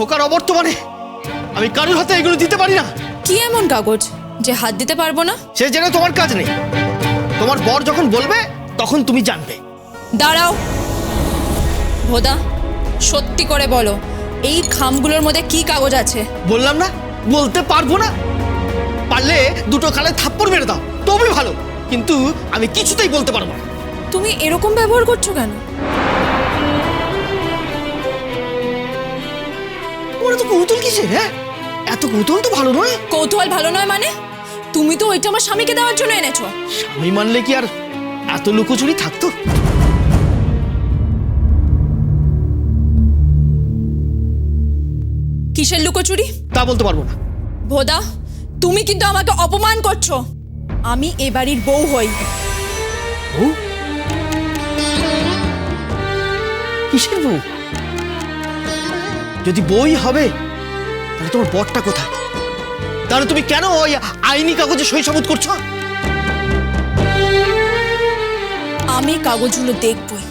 খোকার অবর্তমানে আমি কারোর হাতে এগুলো দিতে পারি না। কি এমন কাগজ যে হাত দিতে পারবো না? সে জেনে তোমার কাজ নেই। তোমার বর যখন বলবে তখন তুমি জানবে। দাঁড়াও ভোদা, সত্যি করে বলো এই খামগুলোর মধ্যে কি কাগজ আছে? বললাম না বলতে পারবো না। পারলে দুটো কালে থাপ্পড় মেরে দাও তবে ভালো, কিন্তু আমি কিছুতেই বলতে পারবো না। তুমি এরকম ব্যবহার করছো কেন? ওরা তো কৌতূহল কিসের? হ্যাঁ, এত কৌতূহল তো ভালো নয়। কৌতূহল ভালো নয় মানে? তুমি তো ওইটা আমার স্বামীকে দেওয়ার জন্য এনেছো। স্বামী মানলে কি আর এত লুকোচুরি থাকতো? কিসের লুকোচুরি? তা বলতে পারবো না। ভোদা, তুমি কিন্তু আমাকে অপমান করছো। আমি এ বাড়ির বউ হই। বউ? কিসের বউ? যদি বই হবে তাহলে তোমার বরটা কোথায়? তাহলে তুমি কেন ওই আইনি কাগজে সই সাবুত করছো? আমি কাগজগুলো দেখবই।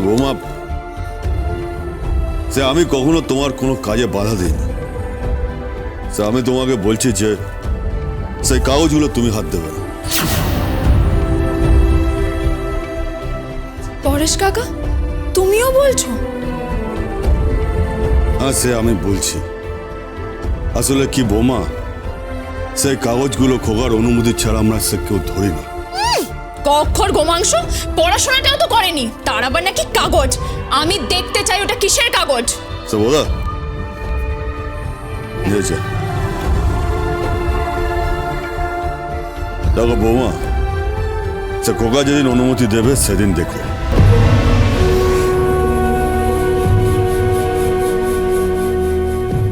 বৌমা, সে আমি কখনো তোমার কোনো কাজে বাধা দিইনি। আমি তোমাকে বলছি যে সেই কাগজগুলো তুমি হাত দেবে না। পরেশ কাকা, তুমিও বলছো? হ্যাঁ, সে আমি বলছি। আসলে কি বৌমা, সেই কাগজগুলো খোকার অনুমতি ছাড়া আমরা সে কেউ ধরি না। অক্ষর গোমাংস পড়াশোনাটাও তো করেনি, তার আবার নাকি কাগজ। আমি দেখতে চাই ওটা কিসের কাগজ। বোধা দেখো বৌমা, সে খোকা যেদিন অনুমতি দেবে সেদিন দেখো।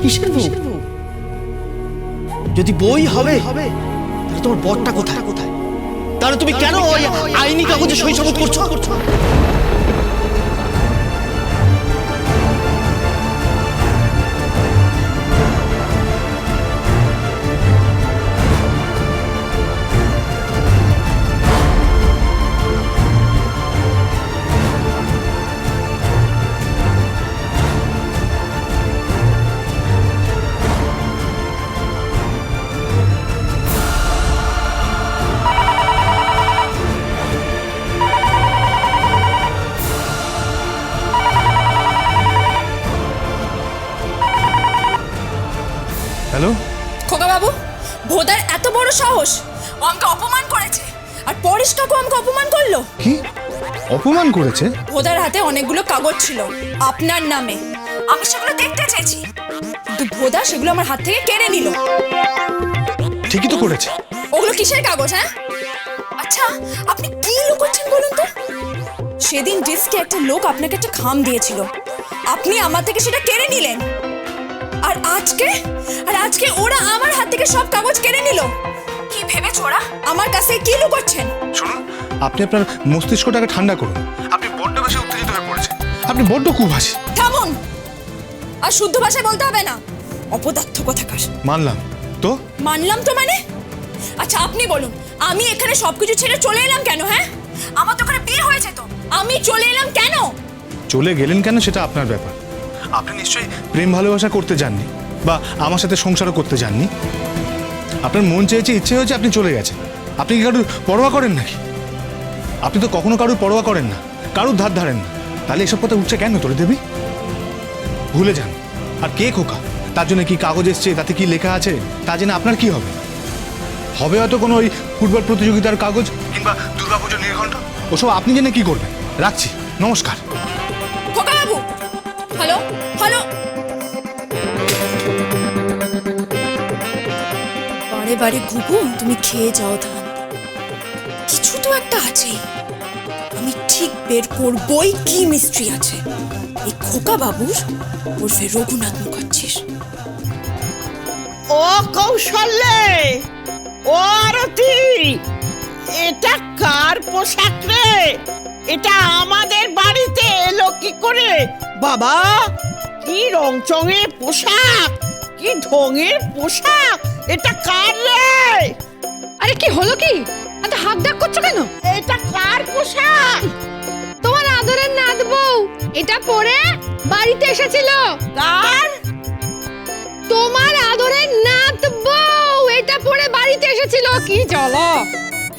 কিসের বউ? যদি বই হবে তাহলে তোমার বরটা কোথায়? তাহলে তুমি কেন ওই আইনি কাগজে সই সাবুত করছো? হ্যালো খোকা বাবু, ভোদার এত বড় সাহস! ও আমাকে অপমান করেছে, আর পরেশ কাকু আমাকে অপমান করলো। কি অপমান করেছে? ভোদার হাতে অনেকগুলো কাগজ ছিল আপনার নামে। আমি সেগুলো দেখতে চেয়েছি, কিন্তু ভোদা সেগুলো আমার হাত থেকে কেড়ে নিল। ঠিকই তো করেছে। ওগুলো কিসের কাগজ? হ্যাঁ, আচ্ছা আপনি কি লুকোচ্ছেন বলুন তো? সেদিন ডিস্কে একটা লোক আপনাকে একটা খাম দিয়েছিল, আপনি আমার থেকে সেটা কেড়ে নিলেন। আর আজকে ওরা আমার হাত থেকে সব কাগজ কেড়ে নিল। কি ভেবেছ ওরা আমার কাছে কি লুকোচ্ছেন? শুনুন, আপনি আপনার মস্তিষ্কটাকে ঠান্ডা করুন। আপনি বড্ড বেশি উত্তেজিত হয়ে পড়েছেন। আপনি বড্ড কুভাষী। থামুন, আর শুদ্ধ ভাষায় বলতে হবে না। অপদার্থ কোথাকার। মানলাম তো। মানলাম তো মানে? আচ্ছা আপনি বলুন, আমি এখানে সবকিছু ছেড়ে চলে এলাম কেন? হ্যাঁ, আমার তো ওখানে বিয়ে হয়েছে, তো আমি চলে এলাম কেন? চলে গেলেন কেন সেটা আপনার ব্যাপার। আপনি নিশ্চয়ই প্রেম ভালোবাসা করতে যাননি, বা আমার সাথে সংসারও করতে যাননি। আপনার মন চেয়েছে, ইচ্ছে হয়েছে, আপনি চলে গেছেন। আপনি কি কারুর পরোয়া করেন নাকি? আপনি তো কখনো কারুর পরোয়া করেন না, কারুর ধার ধারেন না। তাহলে এসব কথা উঠছে কেন তোরে দেবী? ভুলে যান। আর কে খোকা, তার জন্য কি কাগজ এসছে, তাতে কি লেখা আছে, তা জেনে আপনার কি হবে? হবে হয়তো কোনো ওই ফুটবল প্রতিযোগিতার কাগজ, কিংবা দুর্গাপুজোর নির্ঘণ্ট। ওসব আপনি জেনে কি করবেন? রাখছি, নমস্কার। খোকা বাবু, হ্যালো হ্যালো। বারে বারে ঘুঘু, তুমি খেয়ে যাও ধান। কিছু তো একটা আছেই। আমি ঠিক বের করবই কি মিস্ট্রি আছে এই খোকা বাবুর ওরফে রঘুনাথ মুখার্জির। কৌশলে ও আরতি, এটা কার পোশাক রে? এটা আমাদের বাড়িতে এলো কি করে? বাবা, কি রংচঙের পোশাক, কি ঢঙের পোশাক, এটা কার রে? আরে কি হলো কি? এত হাক ডাক করছো কেন? এটা কার পোশাক? তোমার আদরের নাত বউ এটা পরে বাড়িতে এসেছিল। কার? তোমার আদরের নাত বউ এটা পরে বাড়িতে এসেছিল। কি চলো,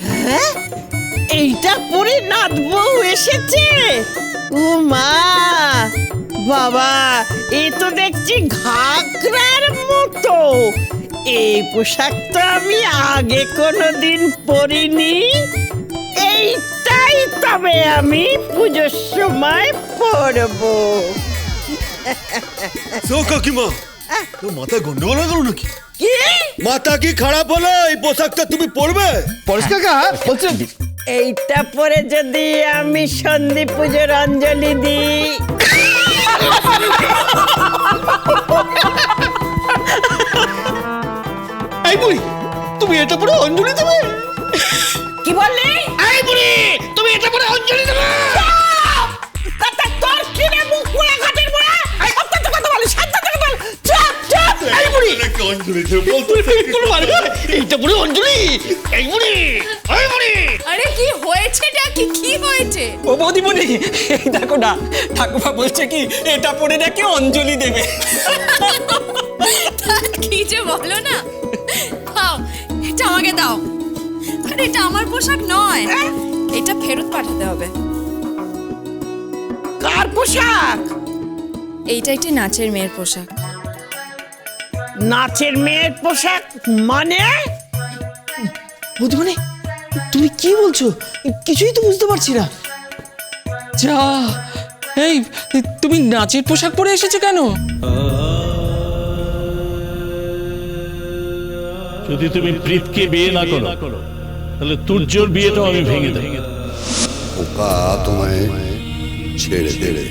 হ্যাঁ, এইটা পরে নাত বউ এসেছে? ও মা, বাবা, এ তো দেখছি ঘাগরার মতো। এই পোশাক তো আমি আগে কোনোদিন পরিনি। এইটাই তবে আমি পুজোর সময় পরবো। সো কাকিমা, তো মাথা গন্ডগোল হয়ে গেল নাকি? কি? মাথা কি খারাপ হলো? এই পোশাকটা তুমি পরবে? পরেশ কাকা বলছে এইটা পরে যদি আমি সন্ধি পুজোর অঞ্জলি দিই, এই বুড়ি, তুমি এটা পরে অঞ্জলি দেবে? কি বললি? এই বুড়ি, তুমি এটা পরে অঞ্জলি দেবে? তা তোর কি রে মুখ পুরা ঘাটের মোড়া? কথা কথা বল, শান্ত থেকে বল। চুপ চুপ। এই বুড়ি, অঞ্জলি দেবে বলতো। কোনো মানে এইটা পরে অঞ্জলি? এই বুড়ি, এই বুড়ি। আরে কি হয়েছেটা কি? কি হয়েছে? ও বৌদিমণি, এই দেখো না, ঠাকুমা বলছে কি এটা পরে নাকি অঞ্জলি দেবে। কি যে বলো না। দাও, এটা আমাকে দাও। আরে এটা আমার পোশাক নয়, এটা ফেরত পাঠাতে হবে। কার পোশাক? এইটা একটি নাচের মেয়ের পোশাক। নাচের মেয়ের পোশাক মানে? বৌদিমণি, তুমি কি বলছো? কিছুই তো বুঝতে পারছি না। যা, এই তুমি নাচের পোশাক পরে এসেছো কেন? যদি তুমি প্রীতকে বিয়ে না করো তাহলে তুর্যর বিয়েটাও আমি ভেঙে দেব। ওকা তোমায় ছেড়ে দেবে,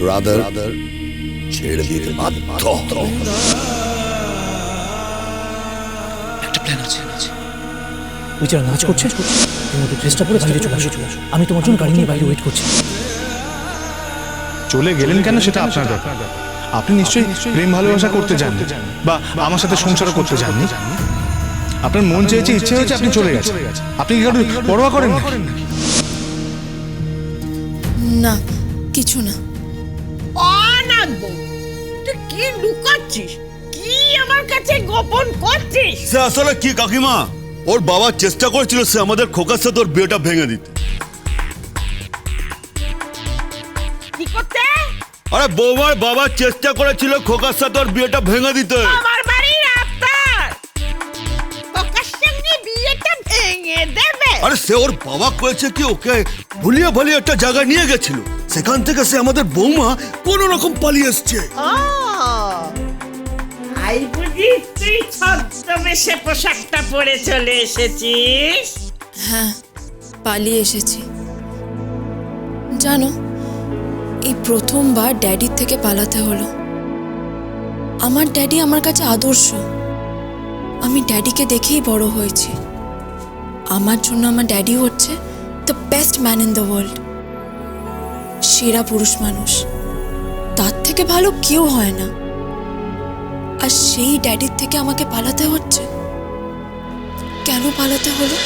রাদার ছেড়ে দিতে বাধ্য হবে। একটা প্ল্যান আছে। ওই যারা নাচ করছে তুমি ওদের ড্রেসটা পরে বাইরে চলে আসো। আমি তোমার জন্য গাড়ি নিয়ে বাইরে ওয়েট করছি। চলে গেলেন কেন সেটা আপনার ব্যাপার। আপনি নিশ্চয়ই প্রেম ভালোবাসা করতে যাননি, বা আমার সাথে সংসারও করতে যাননি। আপনার মন চেয়েছে, ইচ্ছে হয়েছে, আপনি চলে গেছেন। আপনি কি কারো পরোয়া করেন না? না, কিছু না। অনাগো, তুই কি লুকাচ্ছিস? কি আমার কাছে গোপন করছিস? সে আসলে কি কাকিমা, ওর বাবা চেষ্টা করেছিল সে আমাদের খোকার সাথে ওর বিয়েটা ভেঙে দিতে। কি করতে? আরে বৌমার বাবা চেষ্টা করেছিল খোকার সাথে ওর বিয়েটা ভেঙে দিতে। আমার বাড়ির আত্মার ওকার সঙ্গে বিয়েটা ভেঙে দেবে? আরে সে ওর বাবা করেছে কি, ওকে ভুলিয়ে ভুলিয়ে একটা জায়গায় নিয়ে গেছিল, সেখান থেকে সে আমাদের বৌমা কোন রকম পালিয়ে এসছে। আই বুঝি তুই ছদ্মবেশে পোশাকটা পরে চলে এসেছিস? হ্যাঁ, পালিয়ে এসেছি। জানো, এই প্রথমবার ড্যাডির থেকে পালাতে হলো। আমার ড্যাডি আমার কাছে আদর্শ। আমি ড্যাডিকে দেখেই বড় হয়েছি। আমার জন্য আমার ড্যাডি হচ্ছে the best man in the world, সেরা পুরুষ মানুষ। তার থেকে ভালো কেউ হয় না। আর সেই ড্যাডির থেকে আমাকে পালাতে হচ্ছে। কেন পালাতে হলো?